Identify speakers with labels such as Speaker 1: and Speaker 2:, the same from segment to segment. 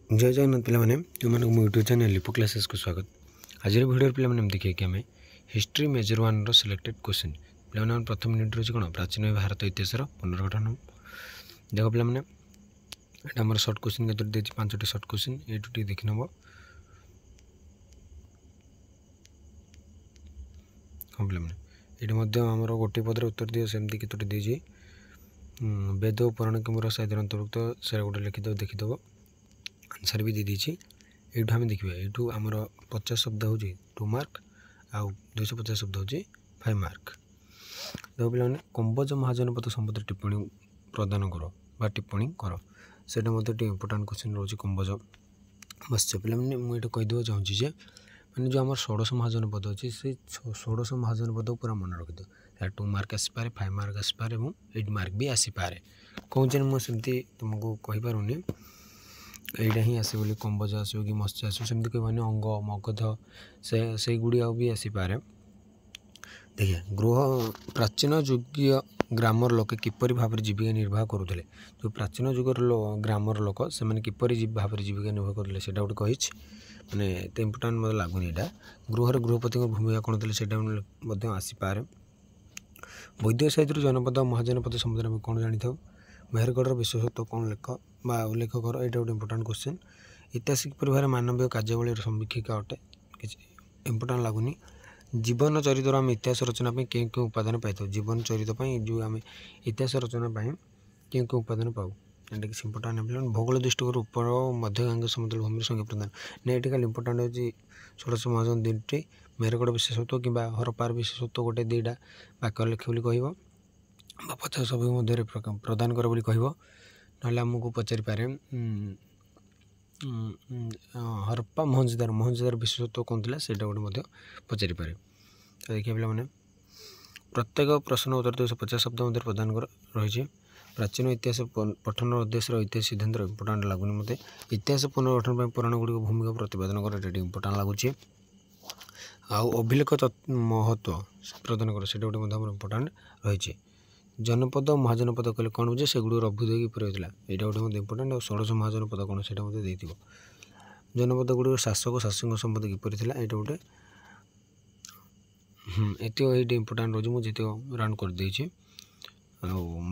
Speaker 1: जय जगन्नाथ पे जो मैं यूट्यूब चैनल लिपो क्लासेस को स्वागत। आज वीडियो पे देखिए कि आम history major one selected question पे प्रथम यूनिट रही कौन प्राचीन भारत इतिहास पुनर्गठन। देख पे आम सर्ट क्वेश्चन के 5टी सर्ट क्वेश्चन ये देखी नब। हाँ पे ये आमर गोटे पदर उत्तर दिए सेमती केतोटी दीजिए वेद और पुराण किमूर साहित्य अंतर्भुक्त से गोटे लिखिदेव देखीदेव आंसर भी दे दीजिए। यूँ आम देखा यूँ आमर 50 शब्द हूँ 2 मार्क आउ 250 शब्द हूँ 5 मार्क। देख पे कंबोज महाजनपद संबंध टिप्पणी प्रदान कर टिप्पणी कर से इम्पोर्टाट क्वेश्चन रोज कंबोज मत्स्य पे मुझे कहीदेव चाहूँगी जे मैंने जो आम 16 महाजनपद अच्छी से 16 महाजनपद पूरा मन रखिद 2 मार्क आसपे 5 मार्क आसपे और 8 मार्क भी आसपे कौन मुझे तुमको कहींपारूनी यहीटा ही आस कंबोज आसो कि मत्स्य आसो सेमती कहबानी अंग मगध से गुड़ी भी आसपे। देखिए गृह प्राचीन युगीय ग्रामर लोक किपर भाव में जीविका निर्वाह करुले जो प्राचीन युगर ग्रामर लोक से किपर भाव में जीविका निर्वाह करुले से गोटे कही मैंने एत इम्पोर्टाट मतलब लगुनि यहाँ गृहर गृहपति भूमिका कौन थे से आसपे। वैद्य साहित्य जनपद महाजनपद संबंध में कौन जानी था मेहरगढ़ विशेषत्व कौन लेख बा उल्लेख कर यहाँ गोटे इम्पोर्टाट क्वेश्चन। इतिहास किपर भाव मानवीय कार्यावली समीक्षिका अटे कि इम्पोर्टाट लगुनि। जीवन चरित्र आम इतिहास रचना क्यों उपादान पाई जीवन चरित्र जो आम इतिहास रचना क्यों उपादान पाऊ एटा कि इम्पोर्टाट भूगोल दृष्टिकोण उपर मध्य गांग समुद्र भूमि संज्ञा प्रदान ना ये खाली इम्पोर्टाट होती 16 महाजन 2टी मेहरगढ़ विशेषत्व कि हरपार विशेषत्व गोटे 2टा वाक्य लिख कह 50 शब्द मध्य प्रदान कर ना आमको पचारि पारे हरप्पा मोहनजोदार विशेषत्व कौन थी से गोटे पचारि पारे। तो देखिए पे प्रत्येक प्रश्न उत्तर 250 शब्द मध्य प्रदान कर रही प्राचीन इतिहास पठन उद्देश्य ऐतिहासिक सिद्धांत इम्पोर्टाट लगुनि मत इतिहास पुनर्गठन पुराण गुड़ी भूमिका प्रतिपादन कर इम्पोर्टाट लगुच अभिलेख महत्व प्रदान कर से गोटे इम्पोर्टाट रही। जनपद महाजनपद कहले कौन बुझे से गुड़ अभ्युदय किपर होता है यहाँ गोटे इम्पोर्टाट और 16 महाजनपद कौन से जनपद गुड़ शासक शासक संबंध किपर था यहाँ गोटे ये इम्पोर्टाट रोज मुझे राउंड कर देछि।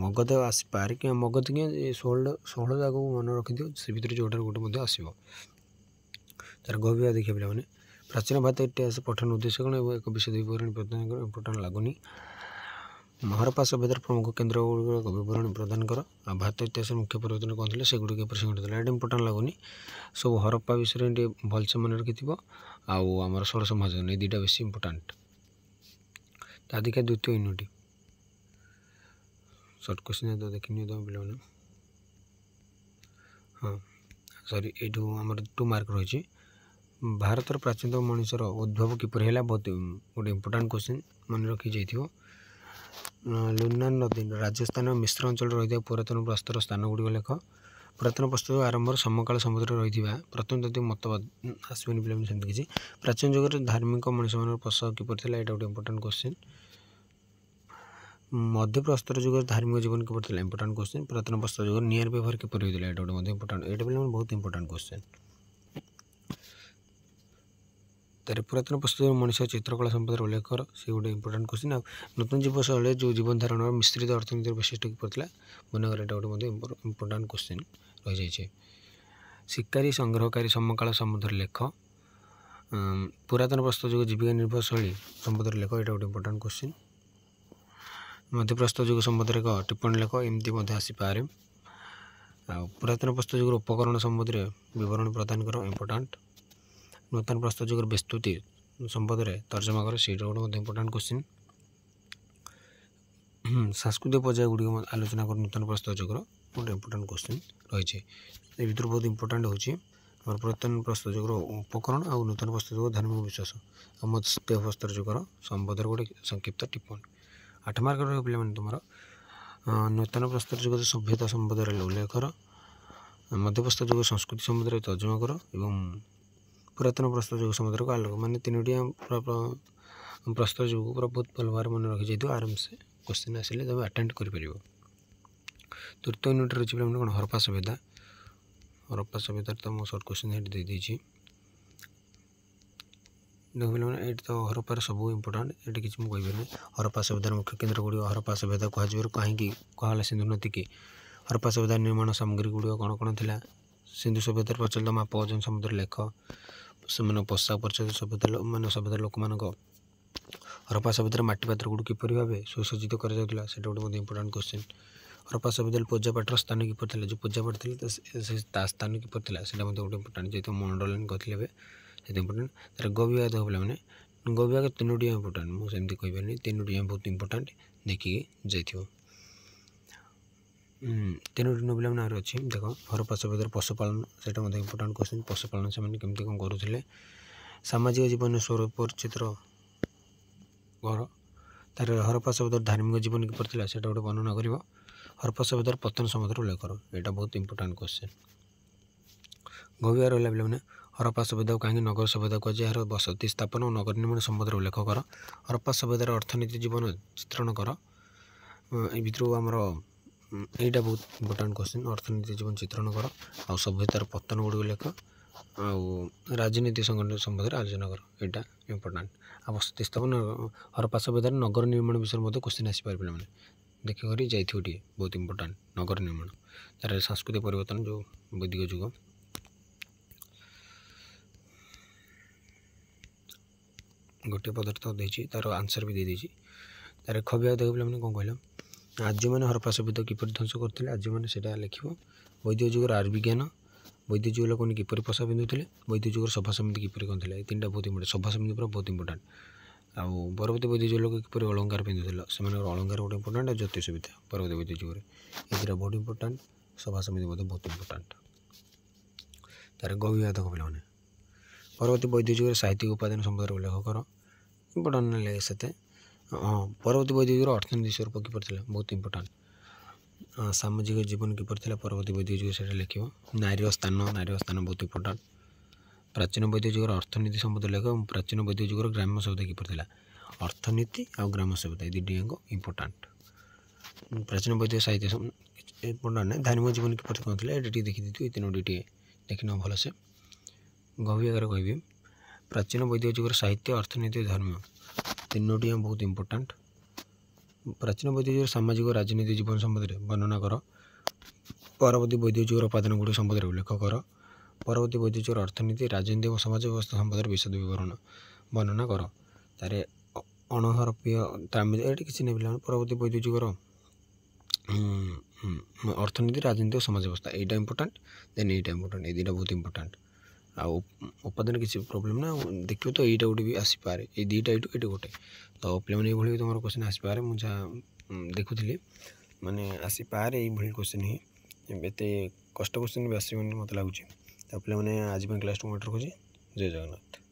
Speaker 1: मगध आसपार कि मगध कि 16 जाक मन रखिद से भितर जोटार गोटे आसो तार गभीर देखिए पे प्राचीन भारत इतिहास पठन उद्देश्य कौन एक विषय विवरण प्रदान कर इम्पोर्टाट लगुनि। हरप्पा सभ्यतार प्रमुख केन्द्र विवरण प्रदान कर भारत इतिहास मुख्य परिवर्तन कौन थे से गुड़ संगठित है इम्पोर्टाट लगुनि सब हरप्पा विषय भलसे मन रखि आमर 16 महाजन ये 2टा बेस इम्पोर्टाट। देखिए द्वितीय यूनिट सर्ट क्वेश्चन तो देखनी पे हाँ सॉरी ये आम 2 मार्क रही भारतर प्राचीनतम मनुष्यर उद्भव किपर है बहुत गोटे इम्पोर्टाट क्वेश्चन मन रखी जाइए। लुना नदी राजस्थान मिश्र अंचल रही पुरातन प्रस्तर स्थान गुड़िक लेख पुरातन प्रस्तर आरंभ समकाल समुद्र रही प्रथम तथ्य मतवाद आसबनी पे सेमती किसी प्राचीन जुगर धार्मिक मनुष्य मान पोषाक किपर था यहाँ गोटे इम्पोर्टाट क्वेश्चन। मध्य प्रस्तर जुगर धार्मिक जीवन किपर था इम्पोर्टाट क्वेश्चन। पुरातन प्रस्तर जुगर नियर व्यवहार किपर होता है यहाँ गोटे इम्पोर्टाट ये बहुत इम्पोर्टाट क्वेश्चन। तार पुरातन प्रस्तुत मनुष्य चित्रकला संपद उल्लेख कर से गोटे इम्पोर्टाट क्वेश्चन। नूतन जीवशैली जो जीवन धारण मिश्रित अर्थनीति वैशिष्ट किपर मनकर यहाँ गोटे इम्पोर्टाट क्वेश्चन रही जाए। शिकारी संग्रहकारी समकाल संबंध लेख पुरातन प्रस्तर जुग जीविका निर्भरशैली संबंध लेख यहाँ गोटे इम्पोर्टाट क्वेश्चन। मध्य प्रस्तर जुग संबंध एक टिप्पणी लेख एमती आसपे पुरातन प्रस्तर जुगर उपकरण संबंध में विवरण प्रदान कर इम्पोर्टाट। नूतन प्रस्तर जुगर विस्तृति संबंध में तर्जमा कर से गोटे इम्पोर्टाट क्वेश्चन। सांस्कृतिक पर्याय गुड़ी आलोचना कर नूतन प्रस्तर जुगर गोटे इम्पोर्टाट क्वेश्चन रही भर बहुत इम्पोर्टाट हूँ पुरातन प्रस्तर जुगर उपकरण और नूतन प्रस्तर जुगर धार्मिक विश्वास और मत्स्य प्रस्तर जुगर संबंध गोटे संक्षिप्त टिप्पणी। 8 मार्क पे तुम नूतन प्रस्तर जुग सभ्यता संबंध उल्लेख कर मध्य प्रस्तर जुग संस्कृति संबंध तर्जमा कर और पुरातन प्रस्तर जुग संबंध को आलोक मान 3टी प्रस्तर जुग पूरा बहुत भल भाव मन रखी जाइए आराम से क्वेश्चन आसिले तुम अटेम्प्ट कर। तृतीय यूनिट रही कौन हरप्पा सभ्यता हरप्पा सभ्यतार तो मो सर्ट क्वेश्चन ये दे देछि देख पिलाने ये तो हरप्पार सब इंपोर्टेंट ये किसी मुझे कहना हरप्पा सभ्यतार मुख्य केन्द्र गुड़ हरप्पा सभ्यता कहुवर कहीं कहला सिंधु नदी की हरप्पा सभ्यतार निर्माण सामग्री गुड़ कौन कौन था सिंधु सभ्यतार प्रचलित माप ओजन समुद्र लेख से पोशाक परिचय सभ्यता मान सभ्यतार लोक मान हरप्पा सभ्यतार मटी पात्र गुड़ किपर भाव सुसज्जित कर गोटे इंपोर्टेंट क्वेश्चन हरप्पा सभ्यतार पूजापाठर स्थान किपर जो पूजापाठ थी स्थान किपर था गोटे इंपोर्टेंट जेहतु मंडल कहते से इंपोर्टेंट तार ग विभाग देख पे मैंने ग विभाग तीनोटी इंपोर्टेंट मुझे कहीपर तीनोटी बहुत इंपोर्टेंट देखिए जाइए तीनोटी न पे मैंने अच्छी देख हरप्पा सभ्यतार पशुपालन से इंपोर्टेंट क्वेश्चन पशुपालन से केमती कौन करुले सामाजिक जीवन स्वरूप चित्र घर तार हरप्पा सभ्यतार धार्मिक जीवन किपर था से गोटे वर्णना कर हरप्पा सभ्यतार पतन समुद्र उल्लेख कर यहाँ बहुत इंपोर्टेंट क्वेश्चन गविया रहा पे मैंने हरप्पा सभ्यता कहीं नगर सभ्यता कहुए यार बसति स्थापन और नगर निर्माण संबंध उल्लेख कर हरप्पा सभ्यतार अर्थनीति जीवन चित्रण कर भर आमर यहाँ बहुत इंपोर्टेंट क्वेश्चन अर्थनीति जीवन चित्रण कर आ सभ्यतार पतन गुड़ उल्लेख राजनीति संगठन संबंध में आलोचना कर यहाँ इंपोर्टेंट आ बसति स्थापन हरप्पा सभ्यतार नगर निर्माण विषय में क्वेश्चन आसपार पे मैंने देखिए जाइए बहुत इंपोर्टेंट नगर निर्माण तार सांस्कृतिक परिवर्तन जो वैदिक जुग गोटे पदार्थ देती तार आंसर भी दे देती तार ख विभाग देख पे मैंने कौन कहला आर्य मैंने हरप्पा सभ्यता किपर ध्वंस करते आर्य मैंने से लिख वैदिक जुगर आयुर्विज्ञान वैदिक जुग लोक किपर पोषा पिंधुले वैदिक जुगर सभा समिति किपर कौन थी तीन बहुत इंपोर्टेंट सभा समिति पूरा बहुत इंपोर्टेंट आउ परवर्ती वैदिक जुग लोक किपर अलंकार पिंधुले से अलंकार गोटे इंपोर्टेंट ज्योतिष विद्या परवर्ती वैदिक जुगर ये बहुत इंपोर्टेंट सभा समिति बहुत इंपोर्टेंट तार ग विभाग देख पे मैंने परवर्ती वैदिक जुगर साहित्यिक उपादान संबंध उल्लेख कर इंपोर्टेंट ना से हाँ परवर्ती वैदिक जुगर अर्थनीति स्वरूप किपर था बहुत इंपोर्टेंट सामाजिक जीवन किपर था परवर्ती वैदिक जुग से लिख नारी स्थान बहुत इंपोर्टेंट प्राचीन वैदिक जुगर अर्थनीति संबंध लेख प्राचीन वैदिक जुगर ग्राम्य सभ्यता किपर था अर्थनीति और ग्राम्य सभ्यता ये दुटी इंपोर्टेंट प्राचीन वैदिक साहित्य इंपोर्टेंट ना धार्मिक जीवन किपर कौन था ये देखी ये तीनोटी देखना भल से गभीर कह प्राचीन वैदिक जुगर साहित्य अर्थनीति धर्म तीनोटी बहुत इंपोर्टेंट प्राचीन वैदिक जुगर सामाजिक और राजनीतिक जीवन संबंध में वर्णना कर परवर्ती वैदिक जुगर उपादान गुड़ संबंध में उल्लेख कर परवर्ती वैदिक जुगर अर्थनीति राजनीति और समाज व्यवस्था संबंध में विशद विवरण वर्णना कर तार अणहरप्पीय किसी नहीं पे परवर्ती वैदिक जुगर अर्थनीति राजनीति और समाज व्यवस्था यहाँ इंपोर्टेंट देन यहाँ इंपोर्टेंट ये दुटा बहुत इंपोर्टेंट आउ उपादान किसी प्रोब्लेम ना देखिए तो यहाँ गोटे भी आसपे ये दुटा ये गोटे तो पे ये तुम क्वेश्चन आसपे मुझे देखुली माने आसपे ये क्वेश्चन ही एत कष्ट क्वेश्चन भी आसो मत लगुच तो पे आज क्लास 2 रखुच्छे जय जगन्नाथ।